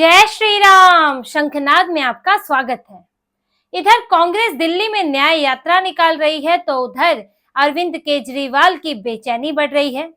जय श्री राम। शंखनाद में आपका स्वागत है। इधर कांग्रेस दिल्ली में न्याय यात्रा निकाल रही है तो उधर अरविंद केजरीवाल की बेचैनी बढ़ रही है।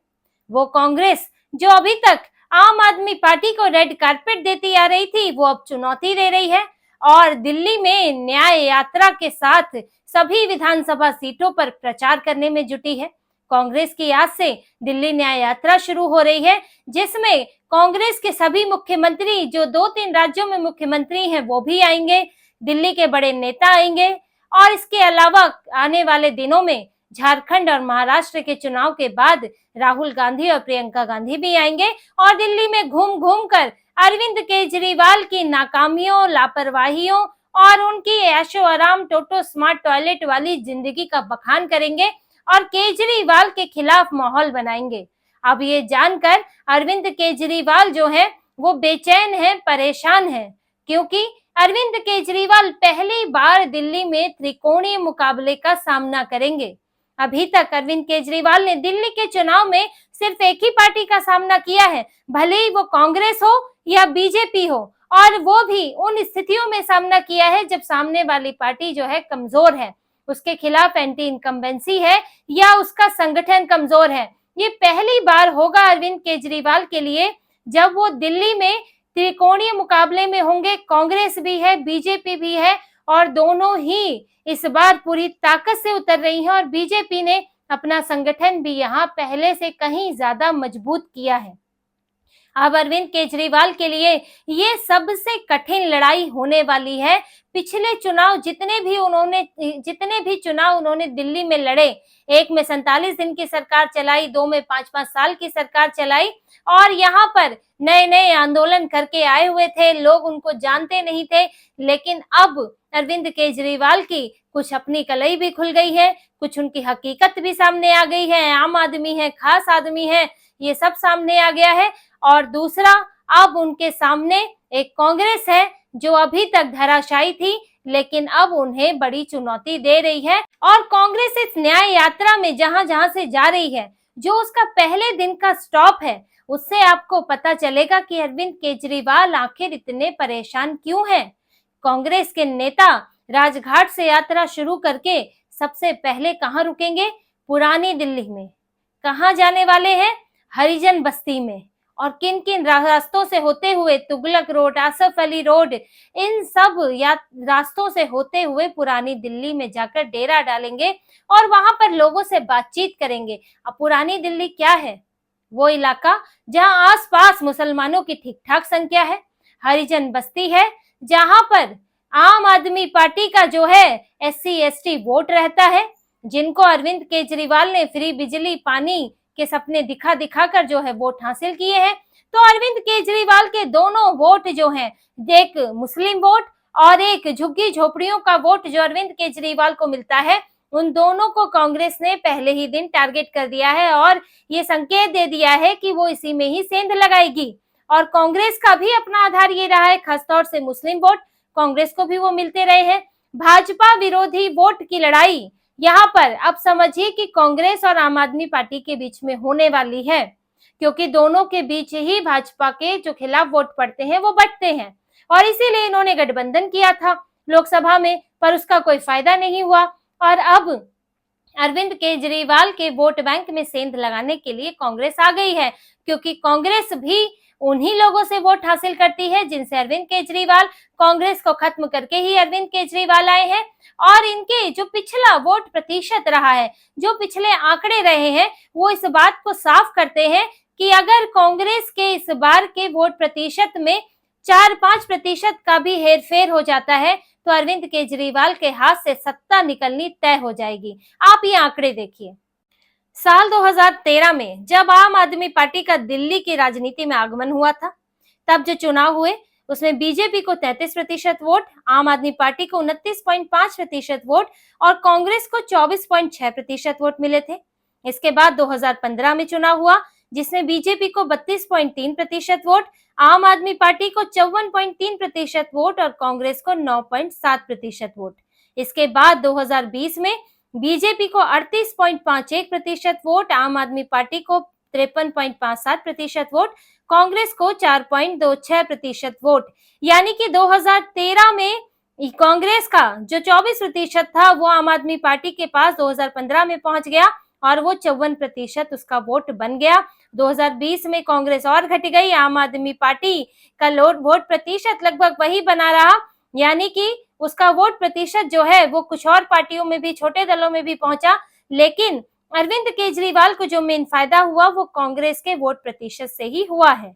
वो कांग्रेस जो अभी तक आम आदमी पार्टी को रेड कारपेट देती आ रही थी, वो अब चुनौती दे रही है और दिल्ली में न्याय यात्रा के साथ सभी विधानसभा सीटों पर प्रचार करने में जुटी है। कांग्रेस की आज से दिल्ली न्याय यात्रा शुरू हो रही है, जिसमें कांग्रेस के सभी मुख्यमंत्री जो 2-3 राज्यों में मुख्यमंत्री हैं वो भी आएंगे, दिल्ली के बड़े नेता आएंगे और इसके अलावा आने वाले दिनों में झारखंड और महाराष्ट्र के चुनाव के बाद राहुल गांधी और प्रियंका गांधी भी आएंगे और दिल्ली में घूम घूम कर अरविंद केजरीवाल की नाकामियों, लापरवाहियों और उनकी ऐशो आराम टोटो स्मार्ट टॉयलेट वाली जिंदगी का बखान करेंगे और केजरीवाल के खिलाफ माहौल बनाएंगे। अब ये जानकर अरविंद केजरीवाल जो है वो बेचैन है, परेशान है, क्योंकि अरविंद केजरीवाल पहली बार दिल्ली में त्रिकोणीय मुकाबले का सामना करेंगे। अभी तक अरविंद केजरीवाल ने दिल्ली के चुनाव में सिर्फ एक ही पार्टी का सामना किया है, भले ही वो कांग्रेस हो या बीजेपी हो, और वो भी उन स्थितियों में सामना किया है जब सामने वाली पार्टी जो है कमजोर है, उसके खिलाफ एंटी इनकम्बेंसी है या उसका संगठन कमजोर है। ये पहली बार होगा अरविंद केजरीवाल के लिए जब वो दिल्ली में त्रिकोणीय मुकाबले में होंगे। कांग्रेस भी है, बीजेपी भी है और दोनों ही इस बार पूरी ताकत से उतर रही हैं और बीजेपी ने अपना संगठन भी यहाँ पहले से कहीं ज्यादा मजबूत किया है। अब अरविंद केजरीवाल के लिए ये सबसे कठिन लड़ाई होने वाली है। पिछले चुनाव जितने भी चुनाव उन्होंने दिल्ली में लड़े, एक में 47 दिन की सरकार चलाई, 2 में 5-5 साल की सरकार चलाई और यहाँ पर नए नए आंदोलन करके आए हुए थे, लोग उनको जानते नहीं थे। लेकिन अब अरविंद केजरीवाल की कुछ अपनी कलई भी खुल गई है, कुछ उनकी हकीकत भी सामने आ गई है। आम आदमी है, खास आदमी है, ये सब सामने आ गया है। और दूसरा, अब उनके सामने एक कांग्रेस है जो अभी तक धराशायी थी, लेकिन अब उन्हें बड़ी चुनौती दे रही है। और कांग्रेस इस न्याय यात्रा में जहां जहां से जा रही है, जो उसका पहले दिन का स्टॉप है, उससे आपको पता चलेगा कि अरविंद केजरीवाल आखिर इतने परेशान क्यों हैं। कांग्रेस के नेता राजघाट से यात्रा शुरू करके सबसे पहले कहां रुकेंगे? पुरानी दिल्ली में। कहां जाने वाले हैं? हरिजन बस्ती में। और किन किन रास्तों से होते हुए? तुगलक रोड, आसफ अली रोड, इन सब रास्तों से होते हुए पुरानी दिल्ली में जाकर डेरा डालेंगे और वहां पर लोगों से बातचीत करेंगे। अब पुरानी दिल्ली क्या है? वो इलाका जहां आसपास मुसलमानों की ठीक ठाक संख्या है। हरिजन बस्ती है जहां पर आम आदमी पार्टी का जो है SC ST वोट रहता है, जिनको अरविंद केजरीवाल ने फ्री बिजली पानी के सपने दिखा दिखा कर जो है वोट हासिल किए हैं। तो अरविंद केजरीवाल के दोनों वोट जो हैं, एक मुस्लिम वोट और एक झुग्गी झोपड़ियों का वोट जो अरविंद केजरीवाल को मिलता है, उन दोनों को कांग्रेस ने पहले ही दिन टारगेट कर दिया है और ये संकेत दे दिया है कि वो इसी में ही सेंध लगाएगी। और कांग्रेस का भी अपना आधार ये रहा है, खासतौर से मुस्लिम वोट, कांग्रेस को भी वो मिलते रहे हैं। भाजपा विरोधी वोट की लड़ाई यहाँ पर अब समझिए कि कांग्रेस और आम आदमी पार्टी के बीच में होने वाली है, क्योंकि दोनों के बीच ही भाजपा के जो खिलाफ वोट पड़ते हैं वो बंटते हैं और इसीलिए इन्होंने गठबंधन किया था लोकसभा में, पर उसका कोई फायदा नहीं हुआ। और अब अरविंद केजरीवाल के वोट बैंक में सेंध लगाने के लिए कांग्रेस आ गई है, क्योंकि कांग्रेस भी उन्हीं लोगों से वोट हासिल करती है जिनसे अरविंद केजरीवाल, कांग्रेस को खत्म करके ही अरविंद केजरीवाल आए हैं। और इनके जो पिछला वोट प्रतिशत रहा है, जो पिछले आंकड़े रहे हैं, वो इस बात को साफ करते हैं कि अगर कांग्रेस के इस बार के वोट प्रतिशत में 4-5% का भी हेरफेर हो जाता है तो अरविंद केजरीवाल के हाथ से सत्ता निकलनी तय हो जाएगी। आप ये आंकड़े देखिए। साल 2013 में जब आम आदमी पार्टी का दिल्ली की राजनीति में आगमन हुआ था, तब जो चुनाव हुए उसमें बीजेपी को 33% वोट, आम आदमी पार्टी को 29.5% वोट और कांग्रेस को 24.6% वोट मिले थे। इसके बाद 2015 में चुनाव हुआ, जिसमें बीजेपी को 32.3% वोट, आम आदमी पार्टी को 54.3% वोट और कांग्रेस को 9.7% वोट। इसके बाद 2020 में बीजेपी को 38.51% वोट, आम आदमी पार्टी को 53.57% वोट, कांग्रेस को 4.26% वोट। यानी कि 2013 में कांग्रेस का जो 24% था वो आम आदमी पार्टी के पास 2015 में पहुंच गया और वो 54% उसका वोट बन गया। 2020 में कांग्रेस और घट गई, आम आदमी पार्टी का वोट प्रतिशत लगभग वही बना रहा, यानी कि उसका वोट प्रतिशत जो है वो कुछ और पार्टियों में भी, छोटे दलों में भी पहुंचा, लेकिन अरविंद केजरीवाल को जो मेन फायदा हुआ वो कांग्रेस के वोट प्रतिशत से ही हुआ है।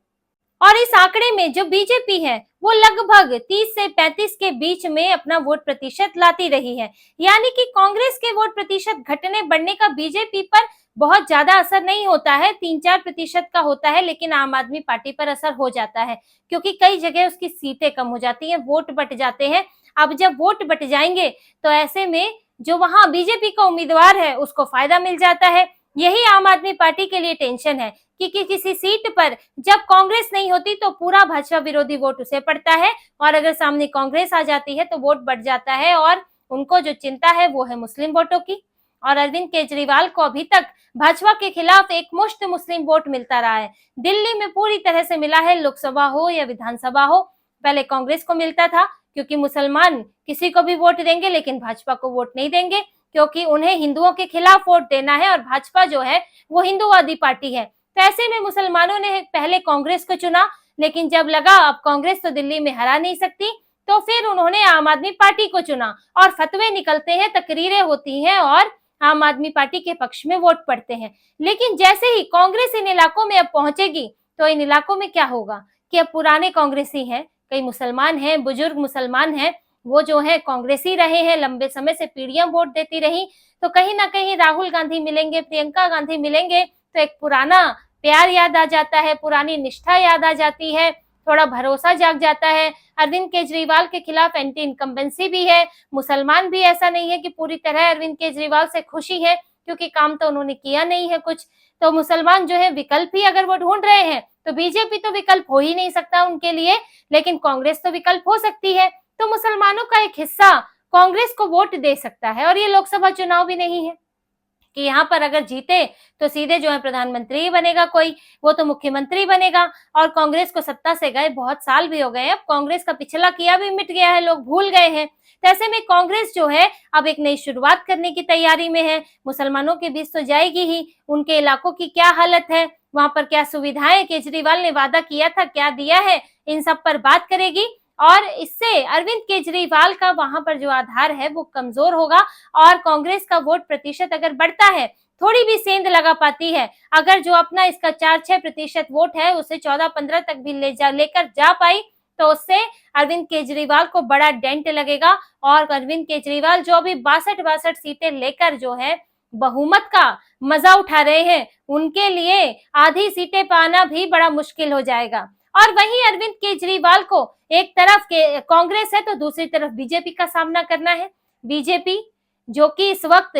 और इस आंकड़े में जो बीजेपी है वो लगभग 30 से 35 के बीच में अपना वोट प्रतिशत लाती रही है। यानी कि कांग्रेस के वोट प्रतिशत घटने बढ़ने का बीजेपी पर बहुत ज्यादा असर नहीं होता है, 3-4% का होता है, लेकिन आम आदमी पार्टी पर असर हो जाता है क्योंकि कई जगह उसकी सीटें कम हो जाती हैं, वोट बट जाते हैं। अब जब वोट बट जाएंगे तो ऐसे में जो वहां बीजेपी का उम्मीदवार है उसको फायदा मिल जाता है। यही आम आदमी पार्टी के लिए टेंशन है कि किसी सीट पर जब कांग्रेस नहीं होती तो पूरा भाजपा विरोधी वोट उसे पड़ता है, और अगर सामने कांग्रेस आ जाती है तो वोट बढ़ जाता है, और उनको जो चिंता है वो है मुस्लिम वोटों की। और अरविंद केजरीवाल को अभी तक भाजपा के खिलाफ एक मुश्त मुस्लिम वोट मिलता रहा है। दिल्ली में पूरी तरह से मिला है, लोकसभा हो या विधानसभा हो। पहले कांग्रेस को मिलता था क्योंकि मुसलमान किसी को भी वोट देंगे लेकिन भाजपा को वोट नहीं देंगे, क्योंकि उन्हें हिंदुओं के खिलाफ वोट देना है और भाजपा जो है वो हिंदूवादी पार्टी है। तो ऐसे में मुसलमानों ने पहले कांग्रेस को चुना, लेकिन जब लगा अब कांग्रेस तो दिल्ली में हरा नहीं सकती तो फिर उन्होंने आम आदमी पार्टी को चुना, और फतवे निकलते हैं, तकरीरें होती हैं और आम आदमी पार्टी के पक्ष में वोट पड़ते हैं। लेकिन जैसे ही कांग्रेस इन इलाकों में अब पहुंचेगी तो इन इलाकों में क्या होगा कि अब पुराने कांग्रेसी हैं, कई मुसलमान हैं, बुजुर्ग मुसलमान हैं, वो जो है कांग्रेसी रहे हैं, लंबे समय से पीढ़ियां वोट देती रही, तो कहीं ना कहीं राहुल गांधी मिलेंगे, प्रियंका गांधी मिलेंगे तो एक पुराना प्यार याद आ जाता है, पुरानी निष्ठा याद आ जाती है, थोड़ा भरोसा जाग जाता है। अरविंद केजरीवाल के खिलाफ एंटी इनकम्बेंसी भी है, मुसलमान भी ऐसा नहीं है कि पूरी तरह अरविंद केजरीवाल से खुशी है क्योंकि काम तो उन्होंने किया नहीं है कुछ, तो मुसलमान जो है विकल्प ही अगर वो ढूंढ रहे हैं तो बीजेपी तो विकल्प हो ही नहीं सकता उनके लिए, लेकिन कांग्रेस तो विकल्प हो सकती है। तो मुसलमानों का एक हिस्सा कांग्रेस को वोट दे सकता है, और ये लोकसभा चुनाव भी नहीं है कि यहाँ पर अगर जीते तो सीधे जो है प्रधानमंत्री ही बनेगा कोई, वो तो मुख्यमंत्री बनेगा। और कांग्रेस को सत्ता से गए बहुत साल भी हो गए, अब कांग्रेस का पिछला किया भी मिट गया है, लोग भूल गए हैं। तो ऐसे में कांग्रेस जो है अब एक नई शुरुआत करने की तैयारी में है, मुसलमानों के बीच तो जाएगी ही, उनके इलाकों की क्या हालत है, वहां पर क्या सुविधाएं केजरीवाल ने वादा किया था, क्या दिया है, इन सब पर बात करेगी। और इससे अरविंद केजरीवाल का वहां पर जो आधार है वो कमजोर होगा, और कांग्रेस का वोट प्रतिशत अगर बढ़ता है, थोड़ी भी सेंध लगा पाती है, अगर जो अपना इसका 4-6% वोट है उसे 14-15 तक भी लेकर जा पाई तो उससे अरविंद केजरीवाल को बड़ा डेंट लगेगा। और अरविंद केजरीवाल जो अभी 62 सीटें लेकर जो है बहुमत का मजा उठा रहे हैं, उनके लिए आधी सीटें पाना भी बड़ा मुश्किल हो जाएगा। और वहीं अरविंद केजरीवाल को एक तरफ के कांग्रेस है तो दूसरी तरफ बीजेपी का सामना करना है। बीजेपी जो कि इस वक्त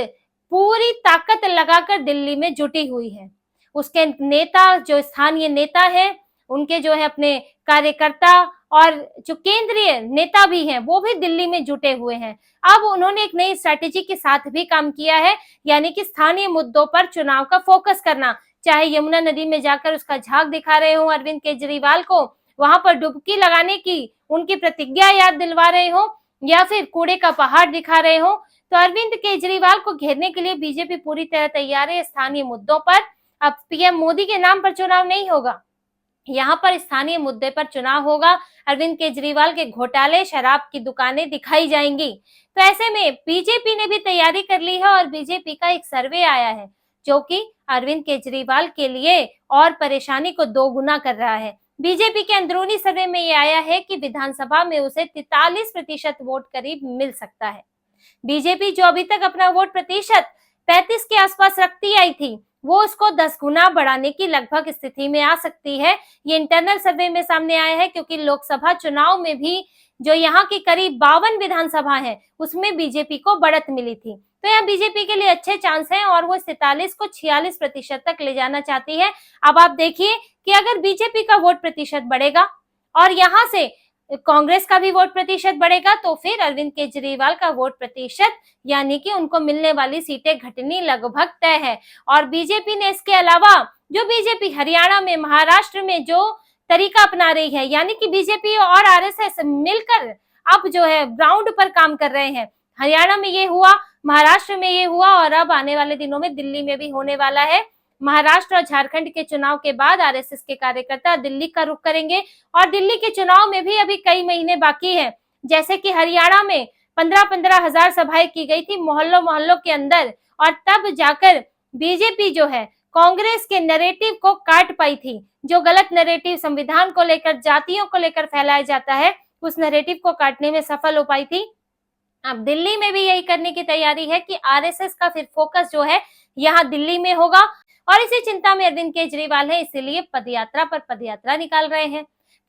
पूरी ताकत लगाकर दिल्ली में जुटी हुई है, उसके नेता जो स्थानीय नेता है, उनके जो है अपने कार्यकर्ता और जो केंद्रीय नेता भी हैं वो भी दिल्ली में जुटे हुए हैं। अब उन्होंने एक नई स्ट्रैटेजी के साथ भी काम किया है, यानी कि स्थानीय मुद्दों पर चुनाव का फोकस करना, चाहे यमुना नदी में जाकर उसका झाग दिखा रहे हो अरविंद केजरीवाल को, वहां पर डुबकी लगाने की उनकी प्रतिज्ञा याद दिलवा रहे हो, या फिर कूड़े का पहाड़ दिखा रहे हो, तो अरविंद केजरीवाल को घेरने के लिए बीजेपी पूरी तरह तैयार है स्थानीय मुद्दों पर। अब पीएम मोदी के नाम पर चुनाव नहीं होगा, यहाँ पर स्थानीय मुद्दे पर चुनाव होगा। अरविंद केजरीवाल के घोटाले, शराब की दुकानें दिखाई जाएंगी। तो ऐसे में बीजेपी ने भी तैयारी कर ली है, और बीजेपी का एक सर्वे आया है जो कि अरविंद केजरीवाल के लिए और परेशानी को दोगुना कर रहा है। बीजेपी के अंदरूनी सर्वे में ये आया है कि विधानसभा में उसे 43% वोट करीब मिल सकता है। बीजेपी जो अभी तक अपना वोट प्रतिशत 35 के आसपास रखती आई थी, वो उसको 10 गुना बढ़ाने की लगभग स्थिति में आ सकती है। ये इंटरनल सर्वे में सामने आया है, क्योंकि लोकसभा चुनाव में भी जो यहाँ की करीब 52 विधानसभा है उसमें बीजेपी को बढ़त मिली थी, तो यहाँ बीजेपी के लिए अच्छे चांस हैं और वो 47 को 46% तक ले जाना चाहती है। अब आप देखिए कि अगर बीजेपी का वोट प्रतिशत बढ़ेगा और यहाँ से कांग्रेस का भी वोट प्रतिशत बढ़ेगा तो फिर अरविंद केजरीवाल का वोट प्रतिशत यानी कि उनको मिलने वाली सीटें घटनी लगभग तय है। और बीजेपी ने इसके अलावा जो बीजेपी हरियाणा में, महाराष्ट्र में जो तरीका अपना रही है, यानी कि बीजेपी और आरएसएस मिलकर अब जो है ग्राउंड पर काम कर रहे हैं। हरियाणा में ये हुआ, महाराष्ट्र में ये हुआ और अब आने वाले दिनों में दिल्ली में भी होने वाला है। महाराष्ट्र और झारखंड के चुनाव के बाद आरएसएस के कार्यकर्ता दिल्ली का रुख करेंगे और दिल्ली के चुनाव में भी अभी कई महीने बाकी हैं। जैसे कि हरियाणा में 15-15 हजार सभाएं की गई थी मोहल्लों मोहल्लों के अंदर, और तब जाकर बीजेपी जो है कांग्रेस के नैरेटिव को काट पाई थी। जो गलत नैरेटिव संविधान को लेकर, जातियों को लेकर फैलाया जाता है, उस नैरेटिव को काटने में सफल हो पाई थी। अब दिल्ली में भी यही करने की तैयारी है कि आरएसएस का फिर फोकस जो है यहाँ दिल्ली में होगा, और इसी चिंता में अरविंद केजरीवाल है, इसीलिए पदयात्रा पर पदयात्रा निकाल रहे हैं,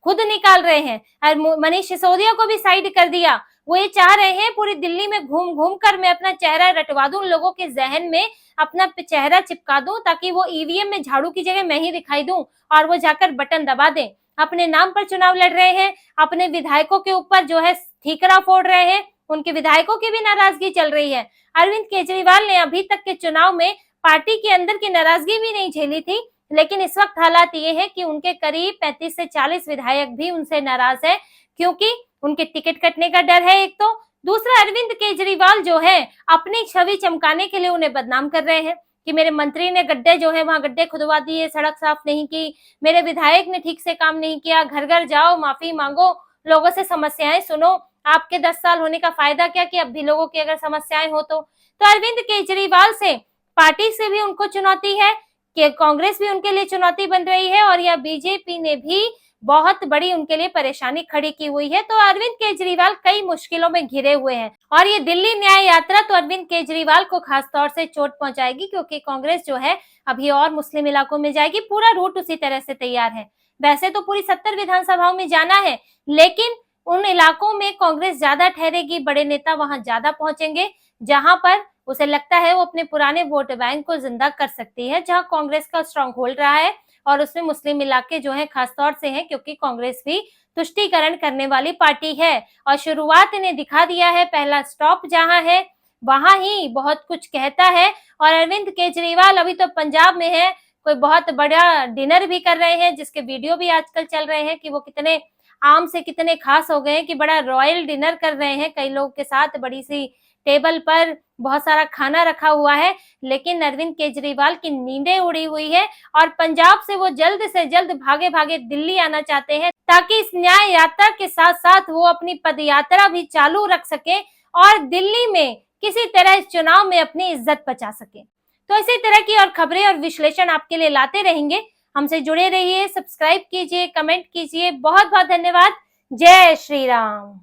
खुद निकाल रहे हैं। और मनीष सिसोदिया को भी साइड कर दिया। वो ये चाह रहे हैं पूरी दिल्ली में घूम घूम कर मैं अपना चेहरा रटवा दूं, लोगों के जहन में अपना चेहरा चिपका दूं, ताकि वो ईवीएम में झाड़ू की जगह मैं ही दिखाई दूं और वो जाकर बटन दबा दें। अपने नाम पर चुनाव लड़ रहे हैं, अपने विधायकों के ऊपर जो है ठीकरा फोड़ रहे हैं, उनके विधायकों की भी नाराजगी चल रही है। अरविंद केजरीवाल ने अभी तक के चुनाव में पार्टी के अंदर की नाराजगी भी नहीं झेली थी, लेकिन इस वक्त हालात ये है कि उनके करीब 35 से 40 विधायक भी उनसे नाराज है, क्योंकि उनके टिकट कटने का डर है एक तो, दूसरा अरविंद केजरीवाल जो है अपनी छवि चमकाने के लिए उन्हें बदनाम कर रहे हैं कि मेरे मंत्री ने गड्ढे जो है वहां गड्ढे खुदवा दिए, सड़क साफ नहीं की, मेरे विधायक ने ठीक से काम नहीं किया, घर घर जाओ, माफी मांगो, लोगों से समस्याएं सुनो, आपके 10 साल होने का फायदा क्या कि अब भी लोगों की अगर समस्याएं हो तो अरविंद केजरीवाल से पार्टी से भी उनको चुनौती है कि कांग्रेस भी उनके लिए चुनौती बन रही है, और यह बीजेपी ने भी बहुत बड़ी उनके लिए परेशानी खड़ी की हुई है। तो अरविंद केजरीवाल कई मुश्किलों में घिरे हुए हैं, और ये दिल्ली न्याय यात्रा तो अरविंद केजरीवाल को खास तौर से चोट पहुंचाएगी, क्योंकि कांग्रेस जो है अभी और मुस्लिम इलाकों में जाएगी। पूरा रूट उसी तरह से तैयार है। वैसे तो पूरी 70 विधानसभाओं में जाना है, लेकिन उन इलाकों में कांग्रेस ज्यादा ठहरेगी, बड़े नेता वहां ज्यादा पहुंचेंगे, जहां पर उसे लगता है वो अपने पुराने वोट बैंक को जिंदा कर सकती है, जहां कांग्रेस का स्ट्रांग होल्ड रहा है, और उसमें मुस्लिम इलाके जो है खास तौर से हैं, क्योंकि कांग्रेस भी तुष्टीकरण करने वाली पार्टी है और शुरुआत ने दिखा दिया है। पहला स्टॉप जहां है वहां ही बहुत कुछ कहता है। और अरविंद केजरीवाल अभी तो पंजाब में है, कोई बहुत बड़ा डिनर भी कर रहे हैं, जिसके वीडियो भी आजकल चल रहे हैं कि वो कितने आम से कितने खास हो गए हैं, कि बड़ा रॉयल डिनर कर रहे हैं कई लोग के साथ, बड़ी सी टेबल पर बहुत सारा खाना रखा हुआ है। लेकिन अरविंद केजरीवाल की नींदें उड़ी हुई है, और पंजाब से वो जल्द से जल्द भागे भागे दिल्ली आना चाहते हैं, ताकि इस न्याय यात्रा के साथ साथ वो अपनी पदयात्रा भी चालू रख सके और दिल्ली में किसी तरह इस चुनाव में अपनी इज्जत बचा सके। तो इसी तरह की और खबरें और विश्लेषण आपके लिए लाते रहेंगे। हमसे जुड़े रहिए, सब्सक्राइब कीजिए, कमेंट कीजिए। बहुत बहुत धन्यवाद। जय श्री राम।